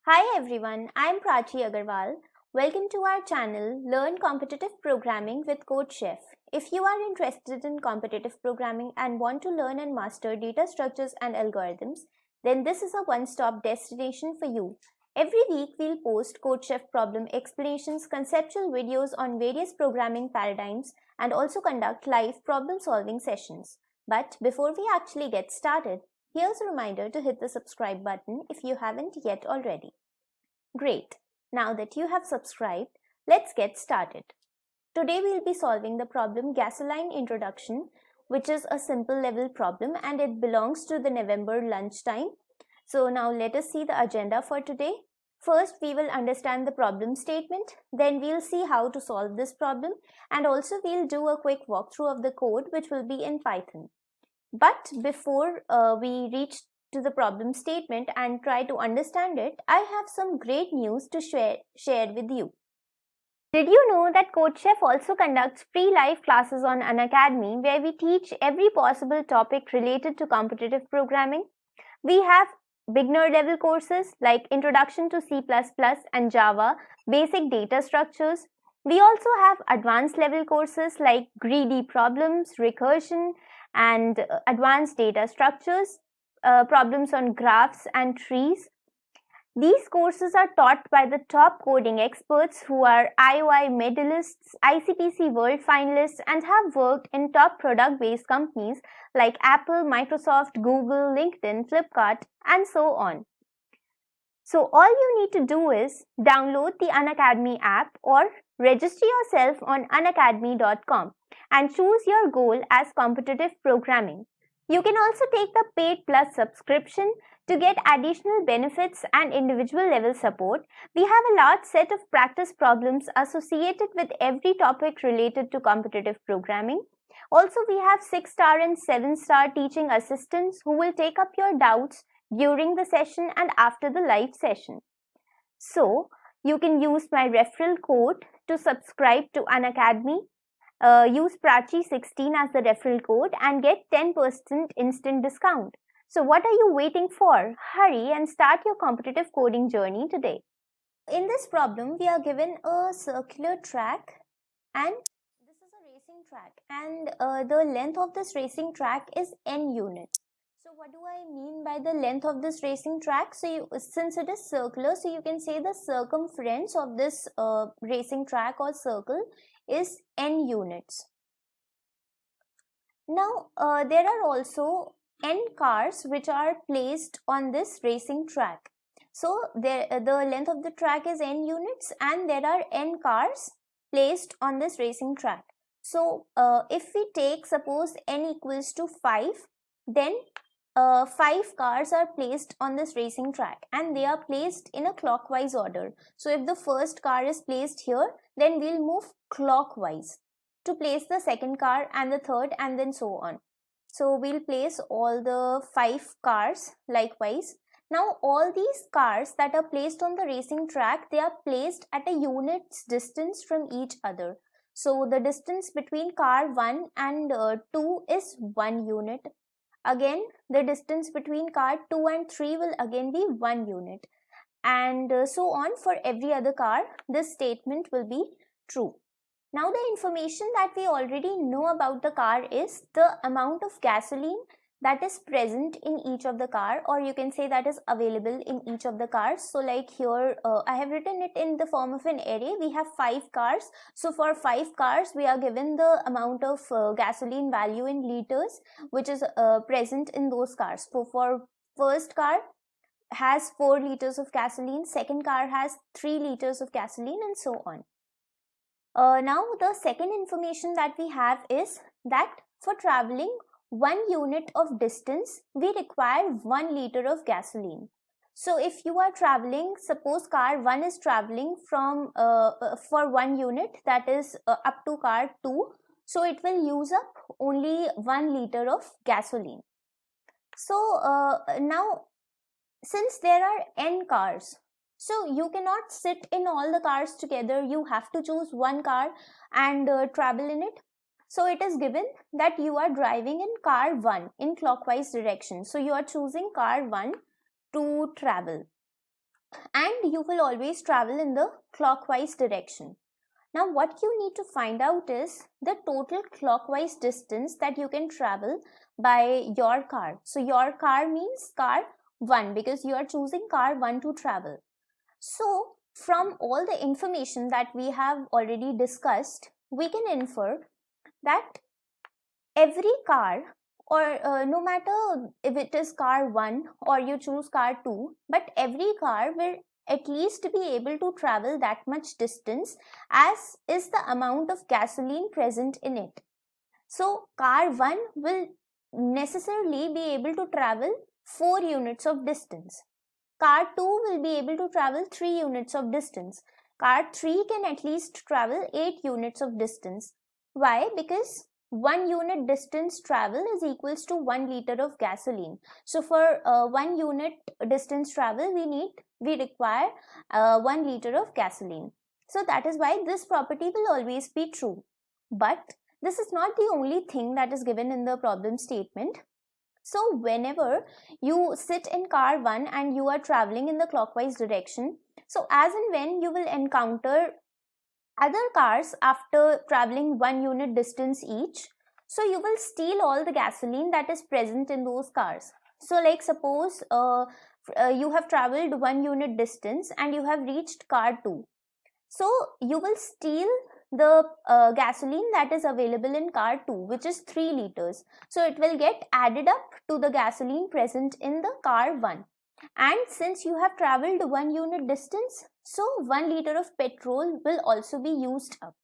Hi everyone, I am Prachi Agarwal. Welcome to our channel Learn Competitive Programming with CodeChef. If you are interested in competitive programming and want to learn and master data structures and algorithms, then this is a one-stop destination for you. Every week we'll post CodeChef problem explanations, conceptual videos on various programming paradigms, and also conduct live problem-solving sessions. But before we actually get started, here's a reminder to hit the subscribe button if you haven't yet already. Great! Now that you have subscribed, let's get started. Today we'll be solving the problem Gasoline Introduction, which is a simple level problem and it belongs to the November lunchtime. So now let us see the agenda for today. First, we will understand the problem statement, then we'll see how to solve this problem, and also we'll do a quick walkthrough of the code which will be in Python. But before we reach to the problem statement and try to understand it, I have some great news to share with you. Did you know that CodeChef also conducts free live classes on Unacademy where we teach every possible topic related to competitive programming? We have beginner level courses like Introduction to C++ and Java, basic data structures. We also have advanced level courses like greedy problems, recursion, and advanced data structures, problems on graphs and trees. These courses are taught by the top coding experts who are IOI medalists, ICPC World finalists, and have worked in top product-based companies like Apple, Microsoft, Google, LinkedIn, Flipkart, and so on. So all you need to do is download the Unacademy app or register yourself on unacademy.com and choose your goal as competitive programming. You can also take the paid plus subscription to get additional benefits and individual level support. We have a large set of practice problems associated with every topic related to competitive programming. Also, we have 6-star and 7-star teaching assistants who will take up your doubts during the session and after the live session. So, you can use my referral code to subscribe to Unacademy. Use Prachi16 as the referral code and get 10% instant discount. So what are you waiting for? Hurry and start your competitive coding journey today. In this problem, we are given a circular track and this is a racing track and the length of this racing track is n units. So what do I mean by the length of this racing track? So since it is circular, so you can say the circumference of this racing track or circle is n units. Now there are also n cars which are placed on this racing track. So the length of the track is n units and there are n cars placed on this racing track. So if we take suppose n equals to 5, then 5 cars are placed on this racing track and they are placed in a clockwise order. So if the first car is placed here, then we'll move clockwise to place the second car and the third and then so on. So we'll place all the 5 cars likewise. Now all these cars that are placed on the racing track, they are placed at a unit's distance from each other. So the distance between car 1 and 2 is 1 unit. Again, the distance between car 2 and 3 will again be 1 unit. And so on for every other car, this statement will be true. Now the information that we already know about the car is the amount of gasoline that is present in each of the car, or you can say that is available in each of the cars. So like here I have written it in the form of an array. We have 5 cars. So for 5 cars we are given the amount of gasoline value in liters which is present in those cars. So for first car has 4 liters of gasoline, second car has 3 liters of gasoline and so on. Now the second information that we have is that for traveling 1 unit of distance, we require 1 liter of gasoline. So if you are traveling, suppose car 1 is traveling from for 1 unit, that is up to car 2. So it will use up only 1 liter of gasoline. So now since there are n cars, so you cannot sit in all the cars together. You have to choose one car and travel in it. So it is given that you are driving in car 1 in clockwise direction. So you are choosing car 1 to travel. and you will always travel in the clockwise direction. Now what you need to find out is the total clockwise distance that you can travel by your car. So your car means car 1 because you are choosing car 1 to travel. So from all the information that we have already discussed, we can infer that every car, or no matter if it is car 1 or you choose car 2, but every car will at least be able to travel that much distance as is the amount of gasoline present in it. So car 1 will necessarily be able to travel 4 units of distance. Car 2 will be able to travel 3 units of distance. Car 3 can at least travel 8 units of distance. Why? Because 1 unit distance travel is equals to 1 liter of gasoline. So for 1 unit distance travel, we require 1 liter of gasoline. So that is why this property will always be true. But this is not the only thing that is given in the problem statement. So whenever you sit in car 1 and you are traveling in the clockwise direction, so as and when you will encounter other cars after traveling 1 unit distance each, so you will steal all the gasoline that is present in those cars. So like suppose you have traveled 1 unit distance and you have reached car 2. So you will steal the gasoline that is available in car 2, which is 3 liters. So it will get added up to the gasoline present in the car 1. And since you have traveled 1 unit distance, so 1 liter of petrol will also be used up.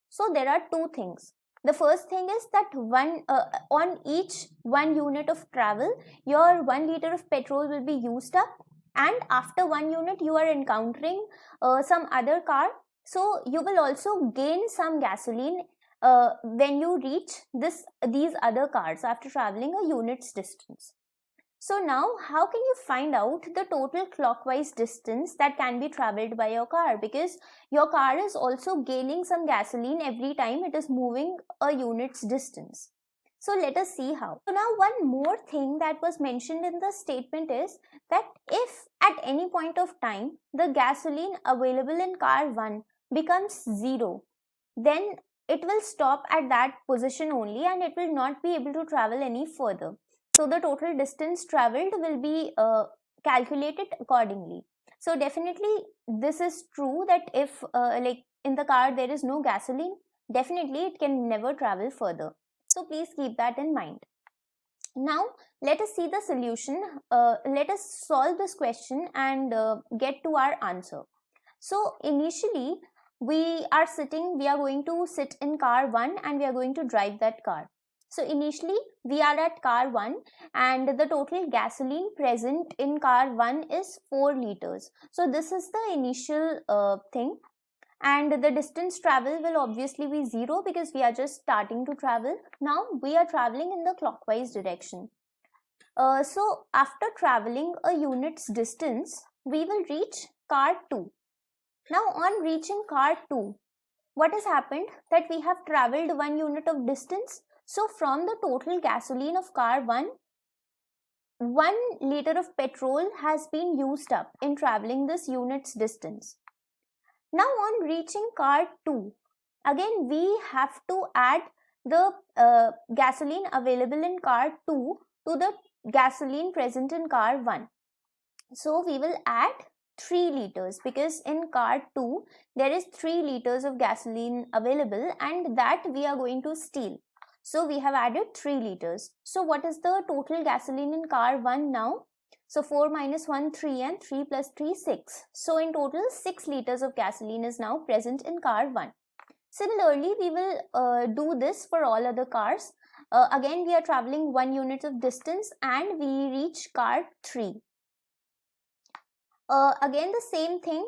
So there are two things. The first thing is that on each 1 unit of travel, your 1 liter of petrol will be used up, and after 1 unit you are encountering some other car. So you will also gain some gasoline when you reach these other cars after traveling a unit's distance. So now how can you find out the total clockwise distance that can be traveled by your car? Because your car is also gaining some gasoline every time it is moving a unit's distance. So let us see how. So now one more thing that was mentioned in the statement is that if at any point of time the gasoline available in car 1 becomes 0, then it will stop at that position only and it will not be able to travel any further. So the total distance traveled will be calculated accordingly. So definitely this is true that if like in the car there is no gasoline, definitely it can never travel further. So please keep that in mind. Now let us see the solution. Let us solve this question and get to our answer. So initially we are going to sit in car 1 and we are going to drive that car. So initially we are at car 1 and the total gasoline present in car 1 is 4 liters. So this is the initial thing, and the distance travel will obviously be 0 because we are just starting to travel. Now we are traveling in the clockwise direction. So after traveling a unit's distance, we will reach car 2. Now on reaching car 2, what has happened that we have traveled 1 unit of distance. So from the total gasoline of car 1, 1 liter of petrol has been used up in traveling this unit's distance. Now on reaching car 2, again we have to add the gasoline available in car 2 to the gasoline present in car 1. So we will add 3 liters because in car 2 there is 3 liters of gasoline available and that we are going to steal. So we have added 3 liters. So what is the total gasoline in car 1 now? So 4 minus 1, 3 and 3 plus 3, 6. So in total 6 liters of gasoline is now present in car 1. Similarly, we will do this for all other cars. Again, we are traveling 1 unit of distance and we reach car 3. Again the same thing.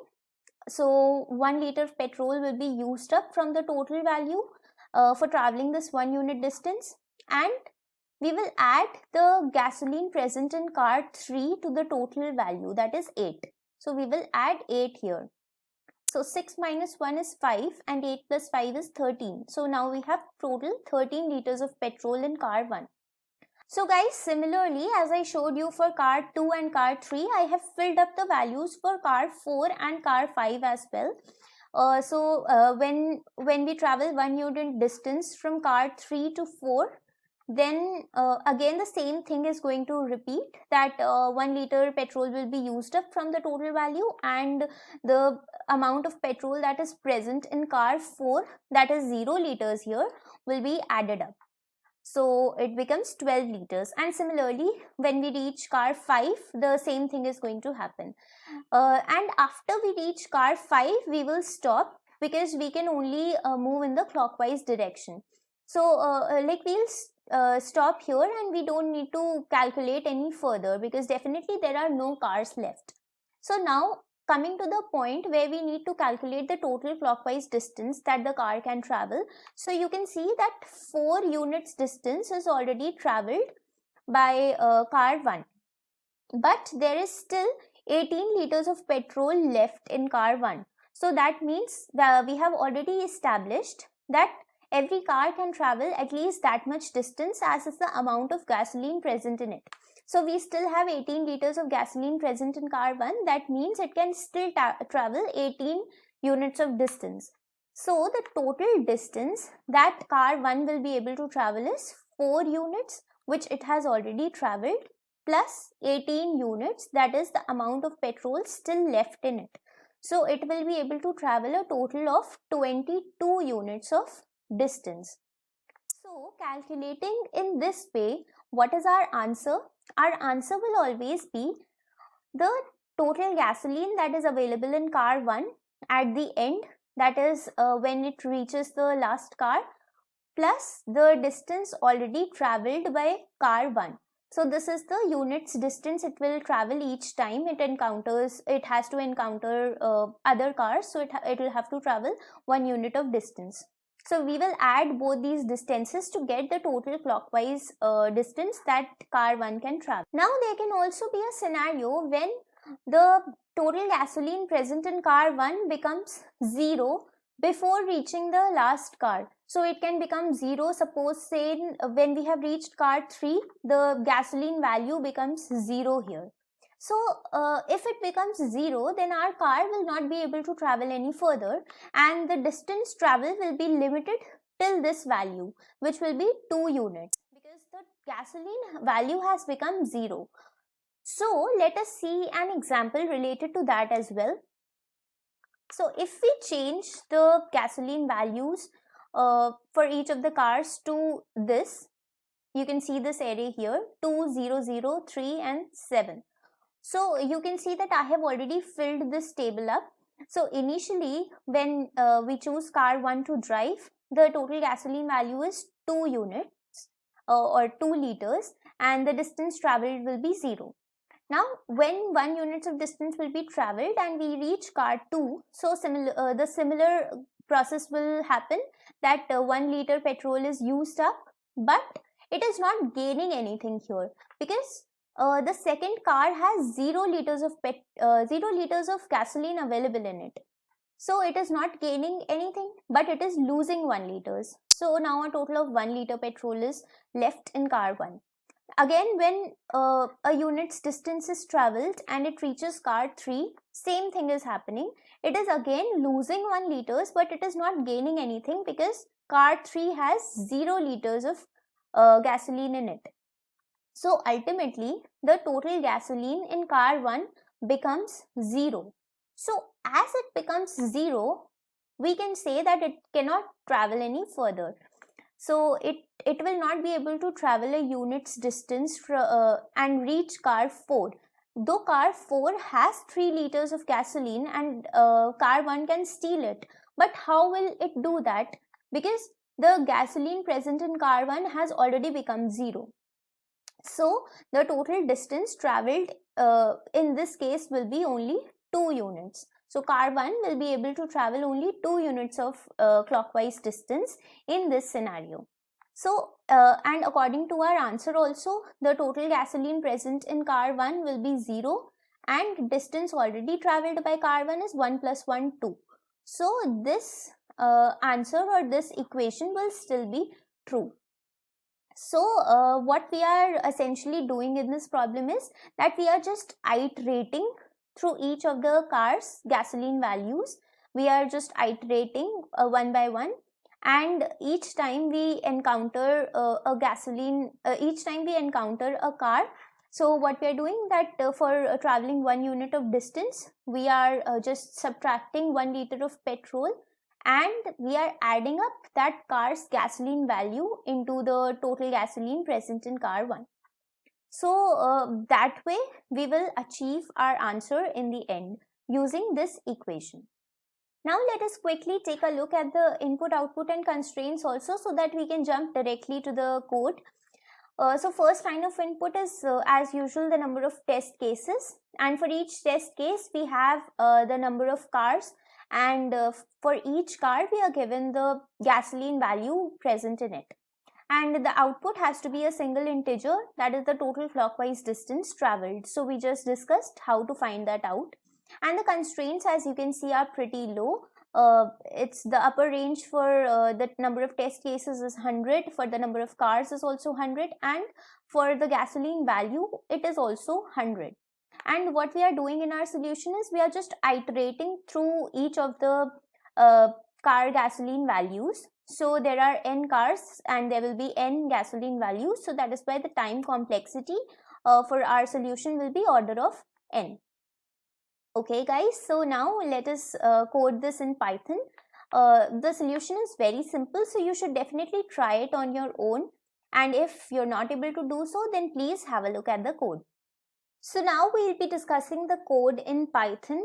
So 1 liter of petrol will be used up from the total value for traveling this 1 unit distance, and we will add the gasoline present in car 3 to the total value, that is 8. So we will add 8 here. So 6 minus 1 is 5 and 8 plus 5 is 13. So now we have total 13 liters of petrol in car 1. So guys, similarly as I showed you for car 2 and car 3, I have filled up the values for car 4 and car 5 as well. When we travel 1 unit distance from car 3 to 4, then again the same thing is going to repeat, that 1 liter petrol will be used up from the total value, and the amount of petrol that is present in car 4, that is 0 liters here, will be added up. So it becomes 12 liters. And similarly, when we reach car 5, the same thing is going to happen. And after we reach car 5, we will stop, because we can only move in the clockwise direction. So like we'll stop here, and we don't need to calculate any further, because definitely there are no cars left. So now coming to the point where we need to calculate the total clockwise distance that the car can travel. So you can see that 4 units distance is already traveled by car 1, but there is still 18 liters of petrol left in car 1. So that means that we have already established that every car can travel at least that much distance as is the amount of gasoline present in it. So we still have 18 liters of gasoline present in car 1. That means it can still travel 18 units of distance. So the total distance that car 1 will be able to travel is 4 units, which it has already traveled, plus 18 units, that is the amount of petrol still left in it. So it will be able to travel a total of 22 units of distance. So calculating in this way, what is our answer? Our answer will always be the total gasoline that is available in car 1 at the end, that is when it reaches the last car, plus the distance already traveled by car 1. So this is the units distance it will travel each time it has to encounter other cars, so it will have to travel 1 unit of distance. So we will add both these distances to get the total clockwise distance that car 1 can travel. Now there can also be a scenario when the total gasoline present in car 1 becomes 0 before reaching the last car. So it can become 0, suppose say when we have reached car 3, the gasoline value becomes 0 here. So if it becomes 0, then our car will not be able to travel any further, and the distance travel will be limited till this value, which will be 2 units, because the gasoline value has become 0. So let us see an example related to that as well. So if we change the gasoline values for each of the cars to this, you can see this array here, 2, 0, 0, 3 and 7. So you can see that I have already filled this table up. So initially when we choose car 1 to drive, the total gasoline value is 2 units or 2 liters, and the distance traveled will be 0. Now when 1 unit of distance will be traveled and we reach car 2, so the similar process will happen, that 1 liter petrol is used up, but it is not gaining anything here, because the second car has 0 liters of gasoline available in it. So it is not gaining anything, but it is losing 1 liters. So now a total of 1 liter petrol is left in car 1. Again, when a unit's distance is traveled and it reaches car 3, same thing is happening. It is again losing 1 liters, but it is not gaining anything, because car 3 has 0 liters of gasoline in it. So ultimately, the total gasoline in car 1 becomes 0. So as it becomes 0, we can say that it cannot travel any further. So it will not be able to travel a unit's distance and reach car 4. Though car 4 has 3 liters of gasoline and car 1 can steal it. But how will it do that? Because the gasoline present in car 1 has already become 0. So the total distance traveled in this case will be only 2 units. So car 1 will be able to travel only 2 units of clockwise distance in this scenario. So and according to our answer also, the total gasoline present in car 1 will be 0, and distance already traveled by car 1 is 1 plus 1, 2. So this answer or this equation will still be true. So what we are essentially doing in this problem is that we are just iterating through each of the cars gasoline values. We are just iterating one by one, and each time we encounter each time we encounter a car. So what we are doing that for traveling 1 unit of distance, we are just subtracting 1 liter of petrol, and we are adding up that car's gasoline value into the total gasoline present in car 1. So that way we will achieve our answer in the end using this equation. Now let us quickly take a look at the input, output and constraints also, so that we can jump directly to the code. So first line of input is as usual the number of test cases, and for each test case we have the number of cars, and for each car we are given the gasoline value present in it. And the output has to be a single integer, that is the total clockwise distance traveled. So we just discussed how to find that out. And the constraints, as you can see, are pretty low. It's the upper range for the number of test cases is 100, for the number of cars is also 100, and for the gasoline value it is also 100. And what we are doing in our solution is we are just iterating through each of the car gasoline values. So there are n cars and there will be n gasoline values, so that is why the time complexity for our solution will be order of n. Okay guys, so now let us code this in Python. The solution is very simple, so you should definitely try it on your own, and if you're not able to do so, then please have a look at the code. So now we'll be discussing the code in Python.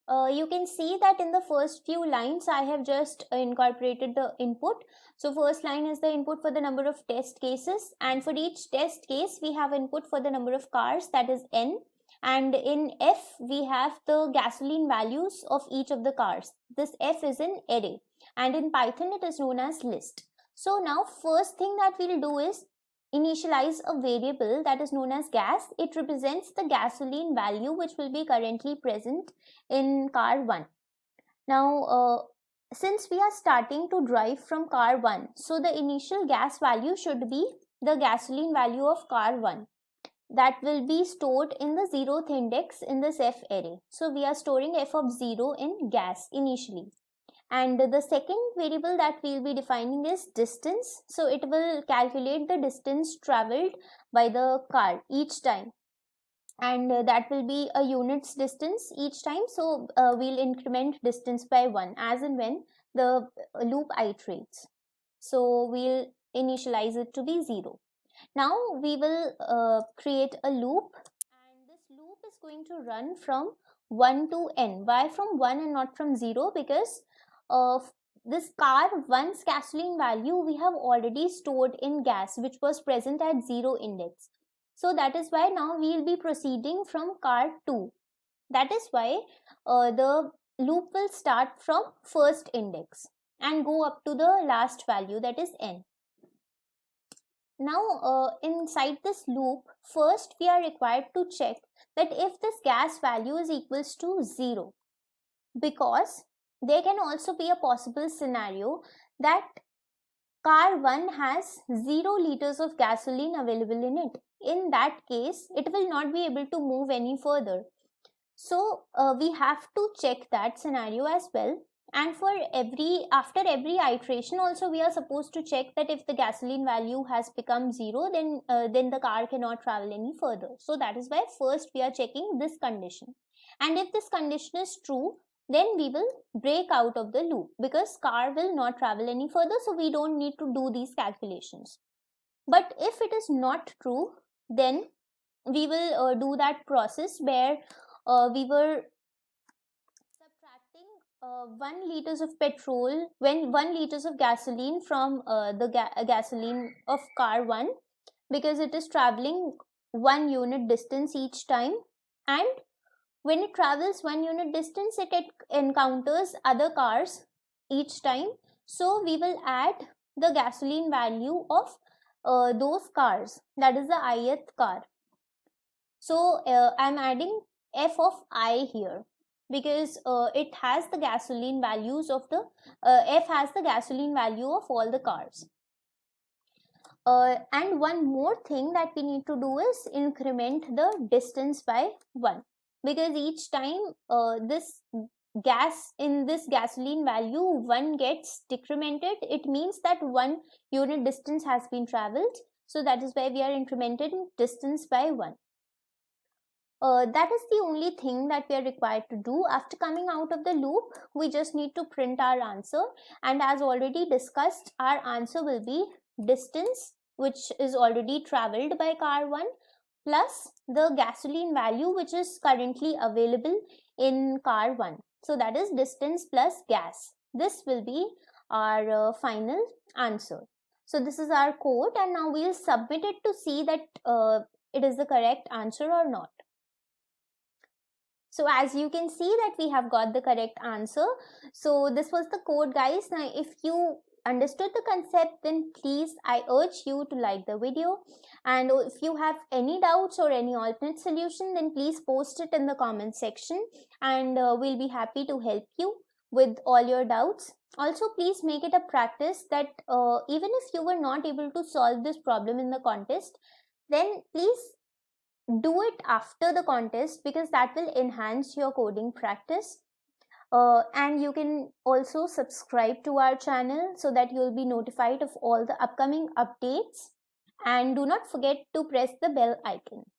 You can see that in the first few lines I have just incorporated the input. So first line is the input for the number of test cases, and for each test case we have input for the number of cars, that is n, and in F we have the gasoline values of each of the cars. This F is an array, and in Python it is known as list. So now first thing that we'll do is initialize a variable that is known as gas. It represents the gasoline value which will be currently present in car 1. Now since we are starting to drive from car 1, so the initial gas value should be the gasoline value of car 1. That will be stored in the 0th index in this F array. So we are storing f of 0 in gas initially. And the second variable that we will be defining is distance. So it will calculate the distance traveled by the car each time, and that will be a units distance each time. So we'll increment distance by 1 as and when the loop iterates. So we'll initialize it to be 0. Now we will create a loop, and this loop is going to run from 1 to n. Why from 1 and not from 0? Because of this car 1's gasoline value we have already stored in gas, which was present at 0 index. So that is why now we will be proceeding from car 2. That is why the loop will start from first index and go up to the last value, that is n. Now inside this loop, first we are required to check that if this gas value is equals to 0, because there can also be a possible scenario that car 1 has 0 liters of gasoline available in it. In that case, it will not be able to move any further. So we have to check that scenario as well. And for after every iteration also we are supposed to check that if the gasoline value has become 0, then the car cannot travel any further. So that is why first we are checking this condition. And if this condition is true, then we will break out of the loop, because car will not travel any further, so we don't need to do these calculations. But if it is not true, then we will do that process where we were subtracting 1 liters of petrol, 1 liters of gasoline from the gasoline of car 1, because it is traveling 1 unit distance each time, and when it travels 1 unit distance, it encounters other cars each time. So we will add the gasoline value of those cars, that is the ith car. So I'm adding f of I here, because it has the gasoline values of the f has the gasoline value of all the cars. And one more thing that we need to do is increment the distance by 1, because each time this gasoline value 1 gets decremented, it means that 1 unit distance has been traveled. So that is why we are incrementing distance by 1. That is the only thing that we are required to do. After coming out of the loop, we just need to print our answer, and as already discussed, our answer will be distance which is already traveled by car 1 plus the gasoline value which is currently available in car 1. So that is distance plus gas. This will be our final answer. So this is our code, and now we'll submit it to see that it is the correct answer or not. So as you can see that we have got the correct answer. So this was the code, guys. Now if you understood the concept, then please, I urge you to like the video, and if you have any doubts or any alternate solution, then please post it in the comment section, and we'll be happy to help you with all your doubts. Also, please make it a practice that even if you were not able to solve this problem in the contest, then please do it after the contest, because that will enhance your coding practice. And you can also subscribe to our channel so that you'll be notified of all the upcoming updates, and do not forget to press the bell icon.